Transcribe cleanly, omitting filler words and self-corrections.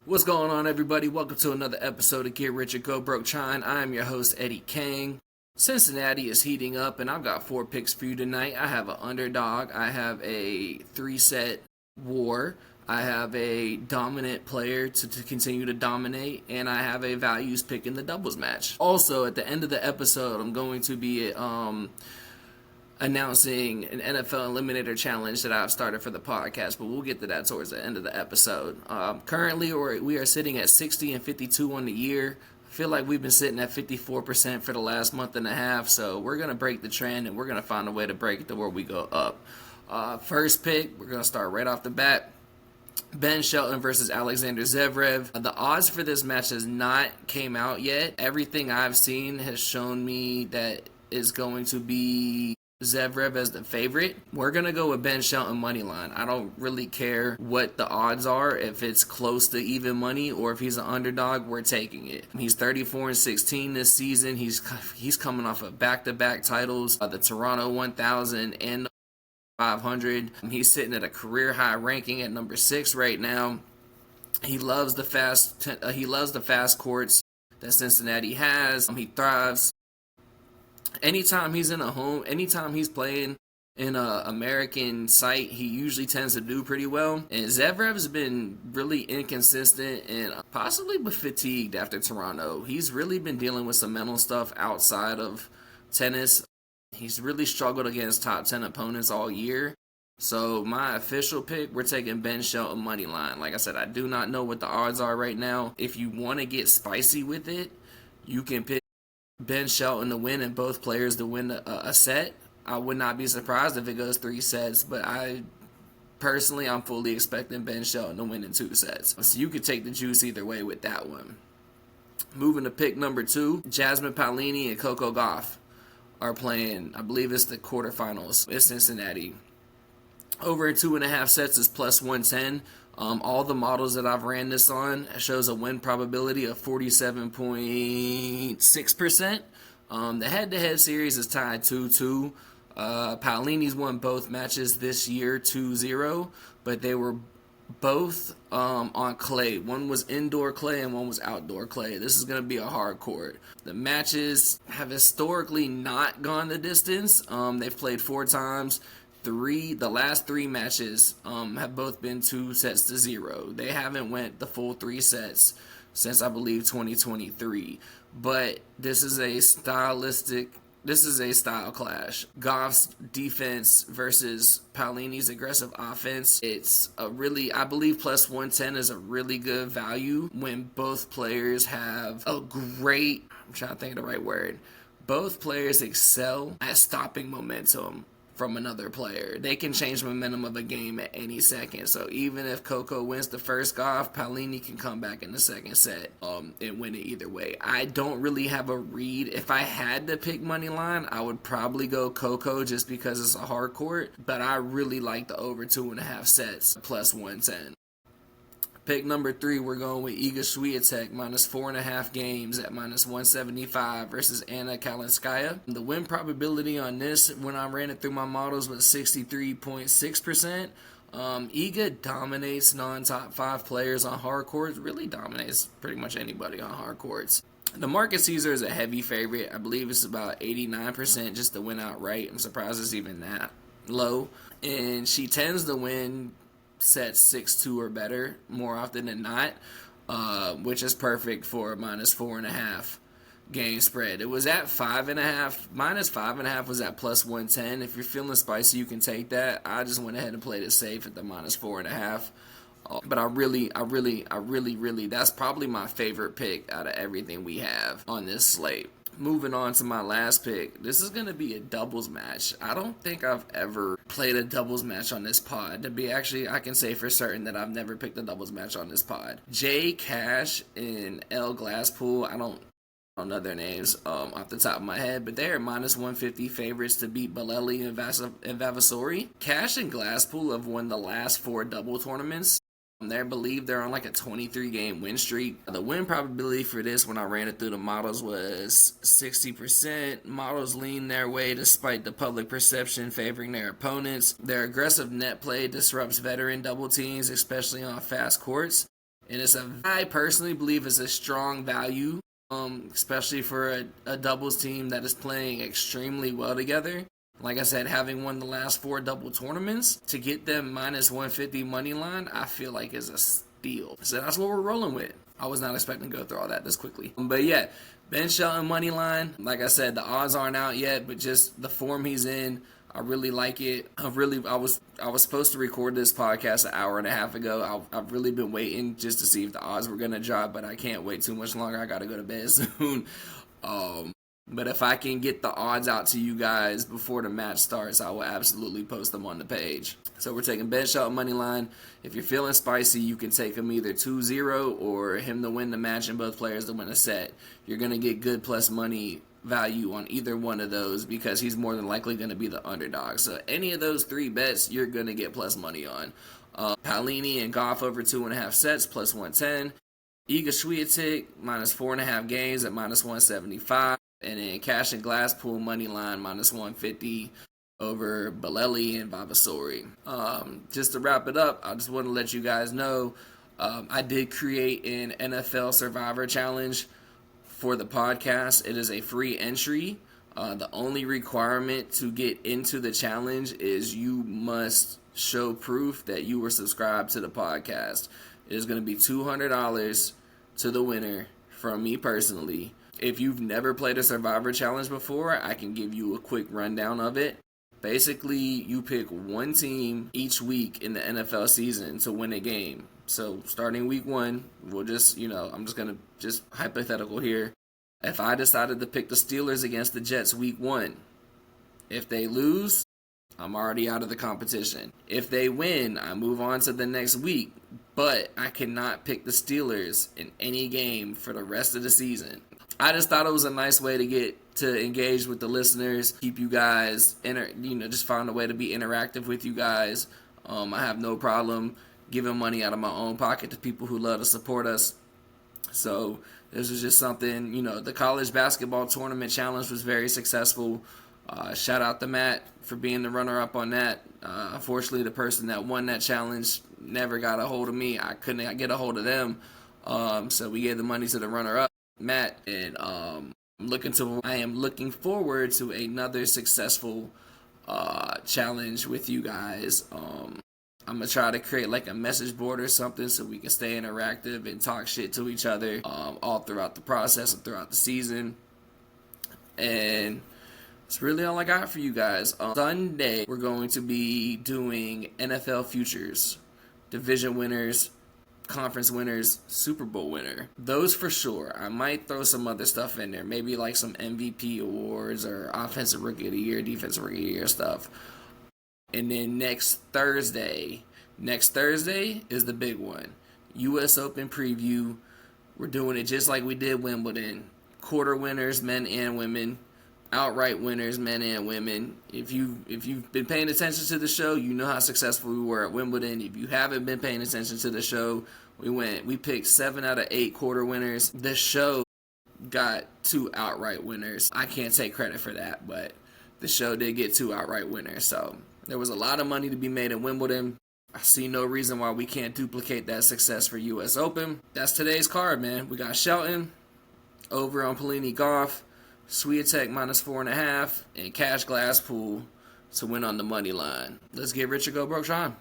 What's going on, everybody? Welcome to another episode of Get Rich or Go Broke Chine. I am your host, Eddie Kang. Cincinnati is heating up, and I've got 4 picks for you tonight. I have an underdog, I have a 3-set war, I have a dominant player to continue to dominate, and I have a values pick in the doubles match. Also, at the end of the episode, I'm going to be announcing an NFL Eliminator challenge that I've started for the podcast, but we'll get to that towards the end of the episode. Currently, we are sitting at 60 and 52 on the year. I feel like we've been sitting at 54% for the last month and a half, so we're going to break the trend, and we're going to find a way to break it to where we go up. First pick, we're going to start right off the bat. Ben Shelton versus Alexander Zverev. The odds for this match has not came out yet. Everything I've seen has shown me that is going to be Zverev as the favorite. We're going to go with Ben Shelton money line. I don't really care what the odds are. If it's close to even money or if he's an underdog, we're taking it. He's 34-16 this season. He's coming off of back-to-back titles, the Toronto 1000 and 500. He's sitting at a career high ranking at number 6 right now. He loves the fast courts that Cincinnati has. He thrives. Anytime he's playing in a American site, he usually tends to do pretty well. And Zverev's been really inconsistent and possibly fatigued after Toronto. He's really been dealing with some mental stuff outside of tennis. He's really struggled against top 10 opponents all year. So my official pick, we're taking Ben Shelton money line. Like I said, I do not know what the odds are right now. If you want to get spicy with it, you can pick Ben Shelton to win and both players to win a set. I would not be surprised if it goes 3 sets, but I'm fully expecting Ben Shelton to win in 2 sets. So you could take the juice either way with that one. Moving to pick number 2, Jasmine Paolini and Coco Gauff are playing, I believe it's the quarterfinals. It's Cincinnati. Over 2.5 sets is plus 110. All the models that I've ran this on shows a win probability of 47.6%. The head-to-head series is tied 2-2. Paolini's won both matches this year 2-0, but they were both on clay. One was indoor clay and one was outdoor clay. This is going to be a hard court. The matches have historically not gone the distance. They've played 4 times. The last 3 matches have both been 2-0. They haven't went the full 3 sets since I believe 2023. But this is a style clash. Goff's defense versus Paolini's aggressive offense. It's I believe plus 110 is a really good value when both players have I'm trying to think of the right word. Both players excel at stopping momentum from another player. They can change the momentum of a game at any second. So even if Coco wins the first Gauff, Paolini can come back in the second set and win it either way. I don't really have a read. If I had to pick money line, I would probably go Coco just because it's a hard court. But I really like the over 2.5 sets plus 110. Pick number 3, we're going with Iga Swiatek minus 4.5 games at minus 175 versus Anna Kalinskaya. The win probability on this, when I ran it through my models, was 63.6%. Iga dominates non-top 5 players on hard courts, really dominates pretty much anybody on hard courts. The market sees her as a heavy favorite. I believe it's about 89% just to win outright. I'm surprised it's even that low. And she tends to win sets 6-2 or better more often than not, which is perfect for a minus 4.5 game spread. It was at 5.5. Minus 5.5 was at plus 110. If you're feeling spicy, you can take that. I just went ahead and played it safe at the minus 4.5. But I really, that's probably my favorite pick out of everything we have on this slate. Moving on to my last pick. This is going to be a doubles match. I don't think I've ever played a doubles match on this pod. I can say for certain that I've never picked a doubles match on this pod. Jay Cash and L Glasspool, I don't know their names off the top of my head, but they're minus 150 favorites to beat Bolelli and Vavasori. Cash and Glasspool have won the last 4 double tournaments. They're on like a 23-game win streak. The win probability for this, when I ran it through the models, was 60%. Models lean their way despite the public perception favoring their opponents. Their aggressive net play disrupts veteran double teams, especially on fast courts. And I personally believe it's a strong value, especially for a doubles team that is playing extremely well together. Like I said, having won the last 4 double tournaments, to get them minus 150 money line, I feel like is a steal. So that's what we're rolling with. I was not expecting to go through all that this quickly. But yeah, Ben Shelton money line. Like I said, the odds aren't out yet, but just the form he's in, I really like it. I was supposed to record this podcast an hour and a half ago. I've really been waiting just to see if the odds were gonna drop, but I can't wait too much longer. I gotta go to bed soon. But if I can get the odds out to you guys before the match starts, I will absolutely post them on the page. So we're taking Ben Shelton money line. If you're feeling spicy, you can take him either 2-0 or him to win the match and both players to win a set. You're going to get good plus money value on either one of those because he's more than likely going to be the underdog. So any of those 3 bets, you're going to get plus money on. Paolini and Goff over 2.5 sets plus 110. Iga Swiatek minus 4.5 games at minus 175. And then Cash and Glasspool money line minus 150 over Bolelli and Vavasori. Just to wrap it up, I just want to let you guys know I did create an NFL Survivor Challenge for the podcast. It is a free entry. The only requirement to get into the challenge is you must show proof that you were subscribed to the podcast. It is going to be $200 to the winner from me personally. If you've never played a Survivor Challenge before, I can give you a quick rundown of it. Basically, you pick one team each week in the NFL season to win a game. So starting week 1, we'll just, I'm just going to hypothetical here. If I decided to pick the Steelers against the Jets week 1, if they lose, I'm already out of the competition. If they win, I move on to the next week. But I cannot pick the Steelers in any game for the rest of the season. I just thought it was a nice way to get to engage with the listeners, keep you guys, just find a way to be interactive with you guys. I have no problem giving money out of my own pocket to people who love to support us. So this was just something, the college basketball tournament challenge was very successful. Shout out to Matt for being the runner-up on that. Unfortunately, the person that won that challenge never got a hold of me. I couldn't get a hold of them. So we gave the money to the runner-up, Matt, and I am looking forward to another successful challenge with you guys. I'm gonna try to create like a message board or something so we can stay interactive and talk shit to each other all throughout the process and throughout the season. And that's really all I got for you guys. Sunday, we're going to be doing NFL futures, division winners, conference winners, Super Bowl winner. Those for sure. I might throw some other stuff in there. Maybe like some MVP awards or offensive rookie of the year, defensive rookie of the year stuff. And then next Thursday is the big one. U.S. Open preview. We're doing it just like we did Wimbledon. Quarter winners, men and women. Outright winners, men and women. If you've been paying attention to the show, you know how successful we were at Wimbledon. If you haven't been paying attention to the show, we picked 7 out of 8 quarter winners. The show got 2 outright winners. I can't take credit for that, but the show did get 2 outright winners. So there was a lot of money to be made at Wimbledon. I see no reason why we can't duplicate that success for U.S. Open. That's today's card, man. We got Shelton over on Paolini Goff. Swiatek minus 4.5, and Cash Glasspool to win on the money line. Let's get rich or go broke, Sean.